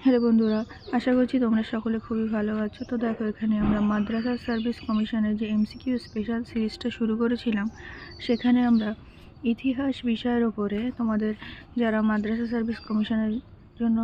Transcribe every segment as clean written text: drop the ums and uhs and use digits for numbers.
Hello বন্ধুরা, আশা করছি তোমরা সকলে খুবই ভালো আছো। তো দেখো, এখানে আমরা মাদ্রাসা সার্ভিস কমিশনের যে এমসিকিউ স্পেশাল সিরিজটা শুরু করেছিলাম, সেখানে আমরা ইতিহাস বিষয়ের ওপরে তোমাদের যারা মাদ্রাসা সার্ভিস কমিশনের জন্য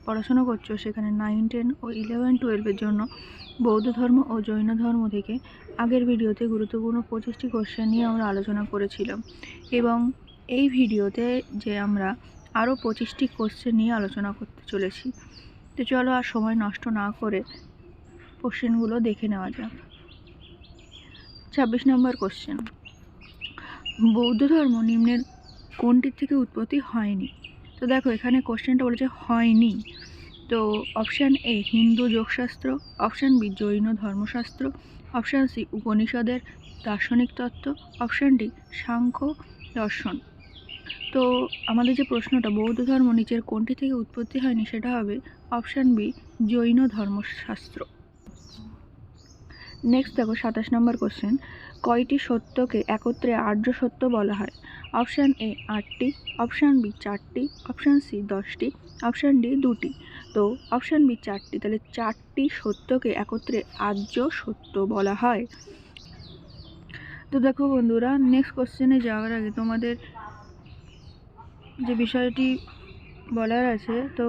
পড়াশোনা করছো, সেখানে 9, 10 ও 11, 12-এর জন্য বৌদ্ধ ধর্ম ও জৈন ধর্ম থেকে আগের ভিডিওতে গুরুত্বপূর্ণ 25টি কোশ্চেন নিয়ে আমরা আলোচনা করেছিলাম, এবং এই ভিডিওতে যে আমরা আরও 25টি কোশ্চেন নিয়ে আলোচনা করতে চলেছি। তো চলো আর সময় নষ্ট না করে কোশ্চেনগুলো দেখে নেওয়া যাক। 26 নম্বর কোশ্চেন, বৌদ্ধ ধর্ম নিম্নের কোনটির থেকে উৎপত্তি হয়নি? তো দেখো, এখানে কোশ্চেনটা বলেছে হয়নি। তো অপশান এ হিন্দু যোগশাস্ত্র, অপশান বি জৈন ধর্মশাস্ত্র, অপশান সি উপনিষদের দার্শনিক তত্ত্ব, অপশান ডি সাংখ্য দর্শন। তো আমাদের যে প্রশ্নটা বৌদ্ধ ধর্ম নিচের কোনটি থেকে উৎপত্তি হয়নি, সেটা হবে অপশান বি জৈন ধর্মশাস্ত্র। নেক্সট দেখো 27 নম্বর কোশ্চেন, কয়টি সত্যকে একত্রে আর্য সত্য বলা হয়? অপশান এ 8টি, অপশান বি 4টি, অপশান সি 10টি, অপশান ডি 2টি। তো অপশান বি 4টি, তাহলে 4টি সত্যকে একত্রে আর্য সত্য বলা হয়। তো দেখো বন্ধুরা, নেক্সট কোশ্চেনে যাওয়ার আগে তোমাদের যে বিষয়টি বলার আছে, তো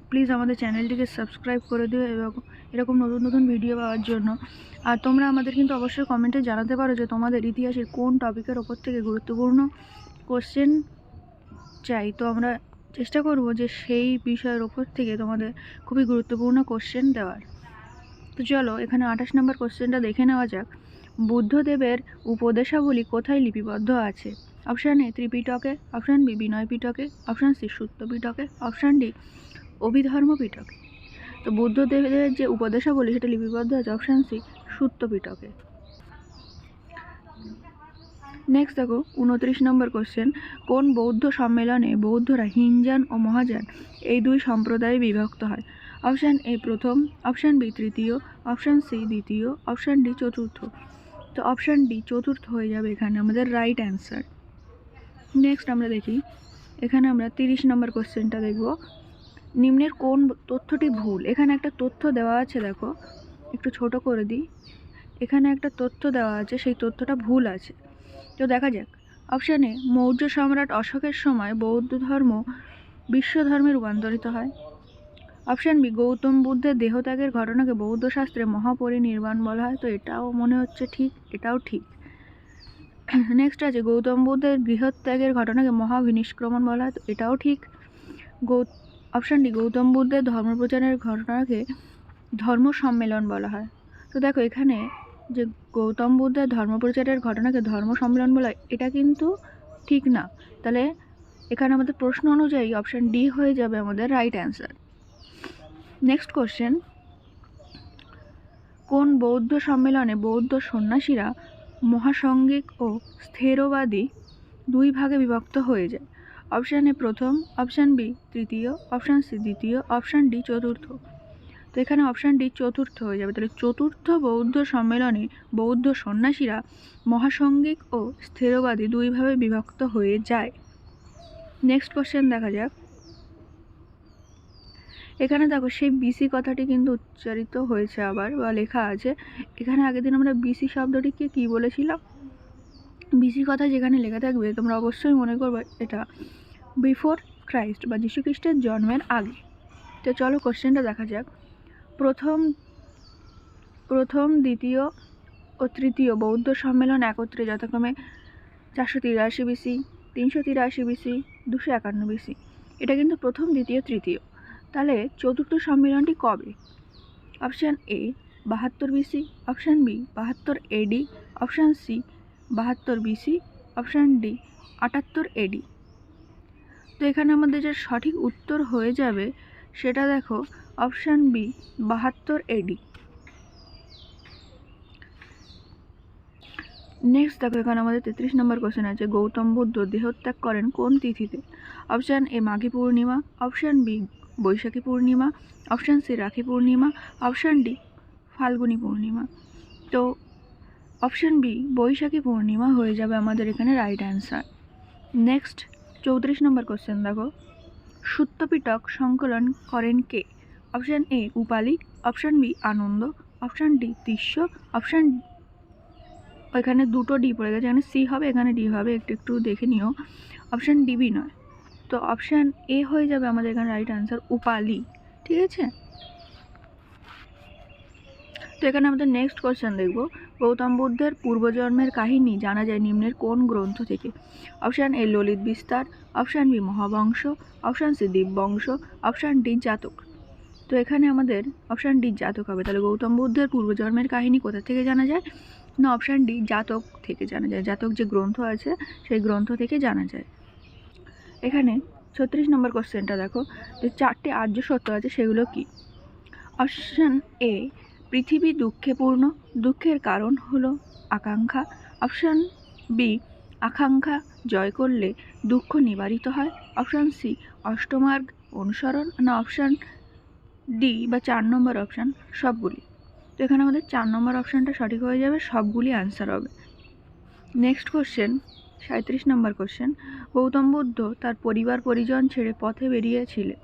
প্লিজ আমাদের চ্যানেলটিকে সাবস্ক্রাইব করে দিও এবং এরকম নতুন নতুন ভিডিও পাওয়ার জন্য। আর তোমরা আমাদের কিন্তু অবশ্যই কমেন্টে জানাতে পারো যে তোমাদের ইতিহাসের কোন টপিকের ওপর থেকে গুরুত্বপূর্ণ কোশ্চেন চাই। তো আমরা চেষ্টা করব যে সেই বিষয়ের ওপর থেকে তোমাদের খুবই গুরুত্বপূর্ণ কোশ্চেন দেওয়ার। তো চলো এখানে 28 নম্বর কোশ্চেনটা দেখে নেওয়া যাক। বুদ্ধদেবের উপদেশাবলী কোথায় লিপিবদ্ধ আছে? অপশান এ ত্রিপিটকে, অপশান বি বিনয় পিটকে, অপশান সি সুত্ত পিটকে, অপশান ডি অভিধর্ম পিটকে। তো বুদ্ধদেবের যে উপদেশাবলী সেটা লিপিবদ্ধ আছে অপশান সি সুত্ত পিটকে। নেক্সট দেখো 29 নম্বর কোশ্চেন, কোন বৌদ্ধ সম্মেলনে বৌদ্ধরা হিনজান ও মহাযান এই দুই সম্প্রদায়ে বিভক্ত হয়? অপশান এ প্রথম, অপশান বি তৃতীয়, অপশান সি দ্বিতীয়, অপশান ডি চতুর্থ। তো অপশান ডি চতুর্থ হয়ে যাবে এখানে আমাদের রাইট অ্যান্সার। নেক্সট আমরা দেখি, এখানে আমরা 30 নম্বর কোশ্চেনটা দেখব, নিম্নের কোন তথ্যটি ভুল? এখানে একটা তথ্য দেওয়া আছে, দেখো একটু ছোট করে দিই। এখানে একটা তথ্য দেওয়া আছে, সেই তথ্যটা ভুল আছে। তো দেখা যাক। অপশান এ মৌর্য সম্রাট অশোকের সময় বৌদ্ধ ধর্ম বিশ্ব ধর্মে রূপান্তরিত হয়। অপশান বি গৌতম বুদ্ধের দেহত্যাগের ঘটনাকে বৌদ্ধ শাস্ত্রে মহাপরিনির্বাণ বলা হয়। তো এটাও মনে হচ্ছে ঠিক, এটাও ঠিক। নেক্সট আছে গৌতম বুদ্ধের গৃহত্যাগের ঘটনাকে মহাবিনিষ্ক্রমণ বলা হয়। তো এটাও ঠিক। অপশান ডি গৌতম বুদ্ধের ধর্মপ্রচারের ঘটনাকে ধর্ম সম্মেলন বলা হয়। তো দেখো, এখানে যে গৌতম বুদ্ধের ধর্মপ্রচারের ঘটনাকে ধর্ম সম্মেলন বলা হয়, এটা কিন্তু ঠিক না। তাহলে এখানে আমাদের প্রশ্ন অনুযায়ী অপশান ডি হয়ে যাবে আমাদের রাইট অ্যান্সার। নেক্সট কোশ্চেন, কোন বৌদ্ধ সম্মেলনে বৌদ্ধ সন্ন্যাসীরা মহাসঙ্গিক ও স্থেরবাদী দুই ভাগে বিভক্ত হয়ে যায়? অপশান এ প্রথম, অপশান বি তৃতীয়, অপশান সি দ্বিতীয়, অপশান ডি চতুর্থ। তো এখানে অপশান ডি চতুর্থ হয়ে যাবে। তাহলে চতুর্থ বৌদ্ধ সম্মেলনে বৌদ্ধ সন্ন্যাসীরা মহাসঙ্গিক ও স্থিরবাদী দুইভাবে বিভক্ত হয়ে যায়। নেক্সট কোশ্চেন দেখা যাক। এখানে দেখো, সেই বিসি কথাটি কিন্তু উচ্চারিত হয়েছে আবার, বা লেখা আছে। এখানে আগের দিন আমরা বিসি শব্দটিকে কি বলেছিলাম? বিসি কথা যেখানে লেখা থাকবে তোমরা অবশ্যই মনে করবে এটা বিফোর ক্রাইস্ট বা যীশু খ্রিস্টের জন্মের আগে। তো চলো কোশ্চেনটা দেখা যাক। প্রথম দ্বিতীয় ও তৃতীয় বৌদ্ধ সম্মেলন একত্রে যথাক্রমে 483 বিসি, 383 বিসি, 251 বিসি। এটা কিন্তু প্রথম, দ্বিতীয়, তৃতীয়। তাহলে চতুর্থ সম্মেলনটি কবে? Option A 72 BC, option B 72 AD, option C 72 BC, option D 78 AD. তো এখানে আমাদের যে সঠিক উত্তর হয়ে যাবে সেটা দেখো অপশান বি 72 এডি। নেক্সট দেখো, এখানে আমাদের 33 নম্বর কোশ্চেন আছে, গৌতম বুদ্ধ দেহত্যাগ করেন কোন তিথিতে? অপশান এ মাঘী পূর্ণিমা, অপশান বি বৈশাখী পূর্ণিমা, অপশান সি রাখি পূর্ণিমা, অপশান ডি ফাল্গুনী পূর্ণিমা। তো অপশান বি বৈশাখী পূর্ণিমা হয়ে যাবে আমাদের এখানে রাইট অ্যান্সার। নেক্সট 34 নম্বর কোশ্চেন দেখো, সুত্ত পিটক সংকলন করেন কে? Option A Upali, option B Ananda, option D Tissa, option এখানে দুটো ডি পড়ে গেছে, এখানে সি হবে, এখানে ডি হবে, একটু দেখে নিও। অপশান ডি বি নয়, তো অপশান এ হয়ে যাবে আমাদের এখানে রাইট আনসার উপালি। ঠিক আছে, তো এখানে আমাদের নেক্সট কোয়েশ্চেন দেখব, গৌতম বুদ্ধের পূর্বজন্মের কাহিনী জানা যায় নিম্নের কোন গ্রন্থ থেকে? Option A Lalitavistara, option B Mahavamsa, option C Dipavamsa, option D Jataka. তো এখানে আমাদের অপশান ডি জাতক হবে। তাহলে গৌতম বুদ্ধের পূর্বজন্মের কাহিনী কোথা থেকে জানা যায়? না, অপশান ডি জাতক থেকে জানা যায়। জাতক যে গ্রন্থ আছে সেই গ্রন্থ থেকে জানা যায়। এখানে 36 নম্বর কোশ্চেনটা দেখো, যে 4টে আর্য সত্য আছে সেগুলো কি? অপশান এ পৃথিবী দুঃখে পূর্ণ, দুঃখের কারণ হলো আকাঙ্ক্ষা। অপশান বি আকাঙ্ক্ষা জয় করলে দুঃখ নিবারিত হয়। অপশান সি অষ্টমার্গ অনুসরণ, না অপশান ডি বা 4 নম্বর অপশান সবগুলি। তো এখানে আমাদের 4 নম্বর অপশানটা সঠিক হয়ে যাবে, সবগুলি আনসার হবে। নেক্সট কোশ্চেন 37 নম্বর কোশ্চেন, গৌতম বুদ্ধ তার পরিবার পরিজন ছেড়ে পথে বেরিয়েছিলেন,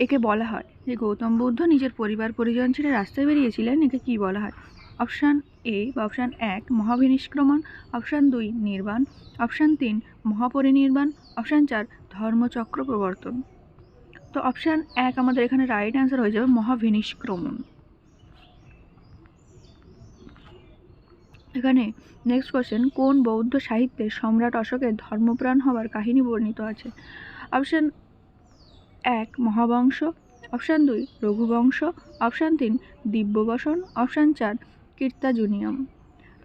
একে বলা হয় যে গৌতম বুদ্ধ নিজের পরিবার পরিজন ছেড়ে রাস্তায় বেরিয়েছিলেন, একে কি বলা হয়? অপশান এ বা অপশান 1 মহাবিনিষ্ক্রমণ, অপশান 2 নির্বাণ, অপশান 3 মহাপরিনির্বাণ, অপশান 4 ধর্মচক্র প্রবর্তন। তো অপশান 1 আমাদের এখানে রাইট অ্যান্সার হয়ে যাবে মহাবিনিষ্ক্রমণ। এখানে নেক্সট কোশ্চেন, কোন বৌদ্ধ সাহিত্যে সম্রাট অশোকের ধর্মপ্রাণ হওয়ার কাহিনী বর্ণিত আছে? Option 1 Mahavamsa, option 2 Raghuvamsha, option 3 দিব্যবসন, অপশান 4 কীর্তাজুনিয়াম।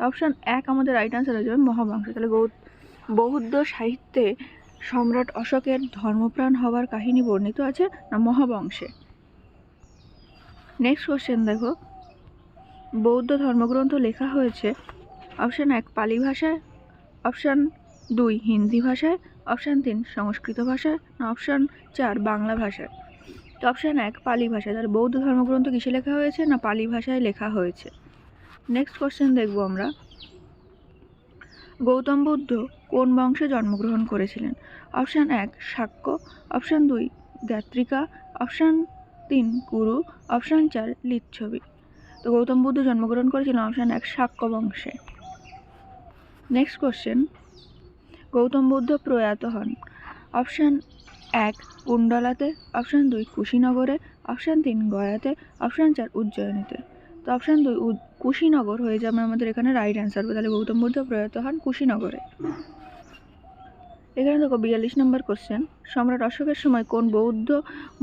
অপশান 1 আমাদের রাইট আনসার হয়ে যাবে মহাবংশ। তাহলে বৌদ্ধ সাহিত্যে সম্রাট অশোকের ধর্মপ্রাণ হওয়ার কাহিনী বর্ণিত আছে না মহাবংশে। নেক্সট কোশ্চেন দেখো, বৌদ্ধ ধর্মগ্রন্থ লেখা হয়েছে অপশান 1 পালি ভাষায়, অপশান 2 হিন্দি ভাষায়, অপশান 3 সংস্কৃত ভাষায়, না অপশান 4 বাংলা ভাষায়। তো অপশান 1 পালি ভাষায়। তাহলে বৌদ্ধ ধর্মগ্রন্থ কিসে লেখা হয়েছে? না পালি ভাষায় লেখা হয়েছে। নেক্সট কোশ্চেন দেখব আমরা, গৌতম বুদ্ধ কোন বংশে জন্মগ্রহণ করেছিলেন? অপশান 1 শাক্য, অপশান 2 গাত্রিকা, অপশান 3 কুরু, অপশান 4 লিচ্ছবি। তো গৌতম বুদ্ধ জন্মগ্রহণ করেছিলেন অপশান 1 শাক্য বংশে। নেক্সট কোশ্চেন, গৌতম বুদ্ধ প্রয়াত হন অপশান 1 কুণ্ডলাতে, অপশান 2 কুশীনগরে, অপশান 3 গয়াতে, অপশান 4 উজ্জয়িনীতে। তো অপশান 2 কুশীনগর হয়ে যাবে আমাদের এখানে রাইট অ্যান্সার। তাহলে গৌতম বুদ্ধ প্রয়াত হন কুশীনগরে। এখানে দেখো 42 নম্বর কোশ্চেন, সম্রাট অশোকের সময় কোন বৌদ্ধ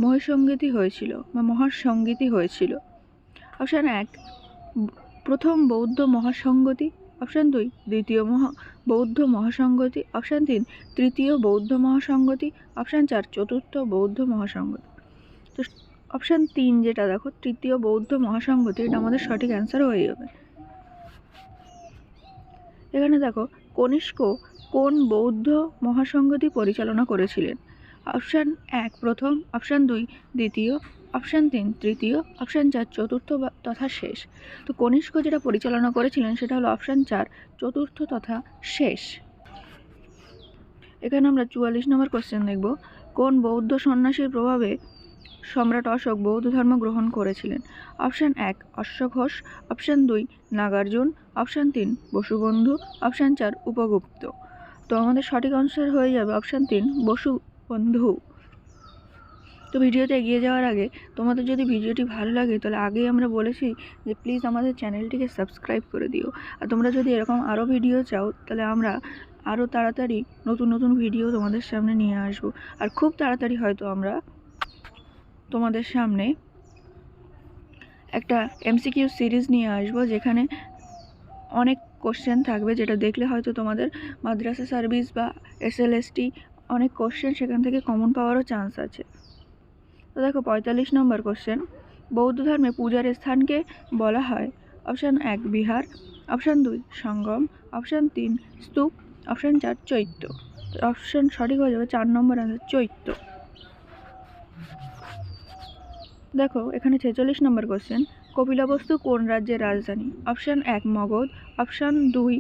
মহাসঙ্গীতি হয়েছিল বা মহাসঙ্গীতি হয়েছিল? অপশান 1 প্রথম বৌদ্ধ মহাসঙ্গতি, অপশান 2 দ্বিতীয় বৌদ্ধ মহাসঙ্গতি, অপশান 3 তৃতীয় বৌদ্ধ মহাসঙ্গতি, অপশান 4 চতুর্থ বৌদ্ধ মহাসঙ্গতি। তো অপশান 3 যেটা দেখো তৃতীয় বৌদ্ধ মহাসঙ্গতি, এটা আমাদের সঠিক অ্যান্সার হয়ে যাবে। এখানে দেখো কনিষ্ক কোন বৌদ্ধ মহাসঙ্গতি পরিচালনা করেছিলেন? অপশান 1 প্রথম, অপশান 2 দ্বিতীয়, অপশান 3 তৃতীয়, অপশান 4 চতুর্থ তথা শেষ। তো কনিষ্ক যেটা পরিচালনা করেছিলেন সেটা হলো অপশান 4 চতুর্থ তথা শেষ। এখানে আমরা 44 নম্বর কোশ্চেন দেখব, কোন বৌদ্ধ সন্ন্যাসীর প্রভাবে সম্রাট অশোক বৌদ্ধ ধর্ম গ্রহণ করেছিলেন? অপশান 1 অশ্বঘোষ, option 2 Nagarjuna, option 3 Vasubandhu, option 4 Upagupta. তো আমাদের সঠিক আনসার হয়ে যাবে অপশান 3 বসুবন্ধু। তো ভিডিওতে এগিয়ে যাওয়ার আগে তোমাদের যদি ভিডিওটি ভালো লাগে তাহলে আগেই আমরা বলেছি যে প্লিজ আমাদের চ্যানেলটিকে সাবস্ক্রাইব করে দিও। আর তোমরা যদি এরকম আরও ভিডিও চাও তাহলে আমরা আরও তাড়াতাড়ি নতুন নতুন ভিডিও তোমাদের সামনে নিয়ে আসবো। আর খুব তাড়াতাড়ি হয়তো আমরা তোমাদের সামনে একটা এমসিকিউ সিরিজ নিয়ে আসবো, যেখানে অনেক কোশ্চেন থাকবে, যেটা দেখলে হয়তো তোমাদের মাদ্রাসা সার্ভিস বা এসএলএসটি অনেক কোশ্চেন সেখান থেকে কমন পাওয়ারও চান্স আছে। তো দেখো 45 নম্বর কোশ্চেন, বৌদ্ধ ধর্মে পূজার স্থানকে বলা হয় অপশান 1 বিহার, অপশান 2 সঙ্গম, অপশান 3 স্তূপ, অপশান 4 চৈত্য। অপশান সঠিক হয়ে যাবে 4 নম্বর আনসার চৈত্য। দেখো এখানে 46 নম্বর কোশ্চেন, কপিলবস্তু কোন রাজ্যের রাজধানী? Option 1 Magadha, option 2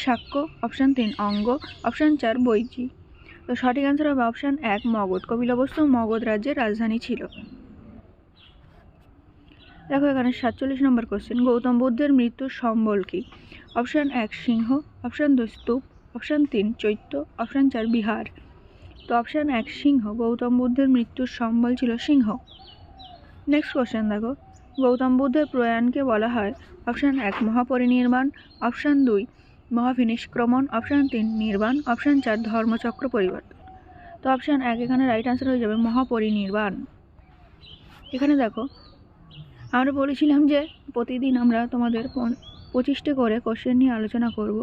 Shakya, option 3 Anga, option 4 বৈচি। তো সঠিক অ্যান্সার হবে অপশান 1 মগধ। কপিলবস্তু মগধ রাজ্যের রাজধানী ছিল। দেখো এখানে 47 নম্বর কোশ্চেন, গৌতম বুদ্ধের মৃত্যুর সম্বল কী? অপশান 1 সিংহ, অপশান 2 স্তূপ, অপশান 3 চৈত্য, অপশান 4 বিহার। তো অপশান 1 সিংহ, গৌতম বুদ্ধের মৃত্যুর সম্বল ছিল সিংহ। নেক্সট কোশ্চেন দেখো, গৌতম বুদ্ধের প্রয়াণকে বলা হয় অপশান 1 মহাপরিনির্বাণ, অপশান 2 মহাবিনিষ্ক্রমণ, অপশান 3 নির্বাণ, অপশান 4 ধর্মচক্র পরিবর্তন। তো অপশান 1 এখানে রাইট আনসার হয়ে যাবে মহাপরিনির্বাণ। এখানে দেখো আমরা বলেছিলাম যে প্রতিদিন আমরা তোমাদের 25টি করে কোশ্চেন নিয়ে আলোচনা করব।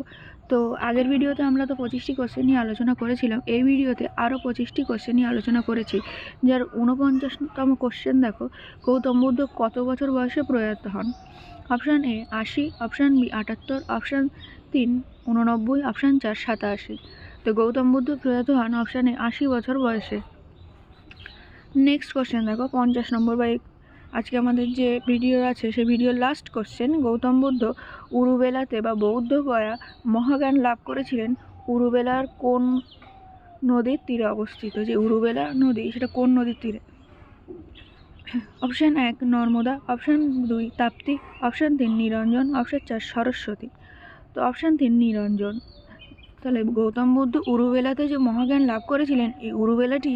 তো আগের ভিডিওতে আমরা তো 25টি কোশ্চেন নিয়ে আলোচনা করেছিলাম, এই ভিডিওতে আরও 25টি কোশ্চেন নিয়ে আলোচনা করেছি। যার 49তম কোশ্চেন দেখো, গৌতম বুদ্ধ কত বছর বয়সে প্রয়াত হন? Option A 80, option B 78, option 3 89, option 4 87। তো গৌতম বুদ্ধ প্রয়াত হন অপশানে 80 বছর বয়সে। নেক্সট কোশ্চেন দেখো 50 নম্বর বা আজকে আমাদের যে ভিডিও আছে সেই ভিডিওর লাস্ট কোশ্চেন, গৌতম বুদ্ধ উরুবেলাতে বা বৌদ্ধ গয়া মহাজ্ঞান লাভ করেছিলেন উরুবেলার কোন নদীর তীরে অবস্থিত? যে উরুবেলা নদী সেটা কোন নদীর তীরে? Option 1 Narmada, option 2 Tapti, option 3 নিরঞ্জন, অপশান 4 সরস্বতী। তো অপশান 3 নিরঞ্জন। তাহলে গৌতম বুদ্ধ উরুবেলাতে যে মহাজ্ঞান লাভ করেছিলেন এই উরুবেলাটি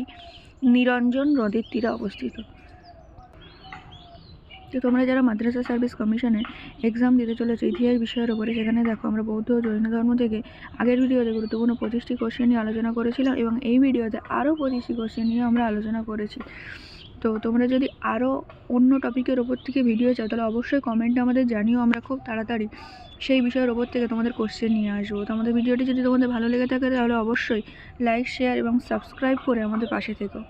নিরঞ্জন নদীর তীরে অবস্থিত। তো তোমরা যারা মাদ্রাসা সার্ভিস কমিশনের এক্সাম দিতে চলেছো ইতিহাস বিষয়ের ওপরে, সেখানে দেখো আমরা বৌদ্ধ ও জৈন ধর্ম থেকে আগের ভিডিওতে গুরুত্বপূর্ণ 25টি কোশ্চেন নিয়ে আলোচনা করেছিলাম এবং এই ভিডিওতে আরও 25টি কোশ্চেন নিয়ে আমরা আলোচনা করেছি। তো তোমরা যদি আরও অন্য টপিকের ওপর থেকে ভিডিও চাও তাহলে অবশ্যই কমেন্টে আমাদের জানিও, আমরা খুব তাড়াতাড়ি সেই বিষয়ের ওপর থেকে তোমাদের কোশ্চেন নিয়ে আসবো। তো আমাদের ভিডিওটি যদি তোমাদের ভালো লেগে থাকে তাহলে অবশ্যই লাইক, শেয়ার এবং সাবস্ক্রাইব করে আমাদের পাশে থেকো।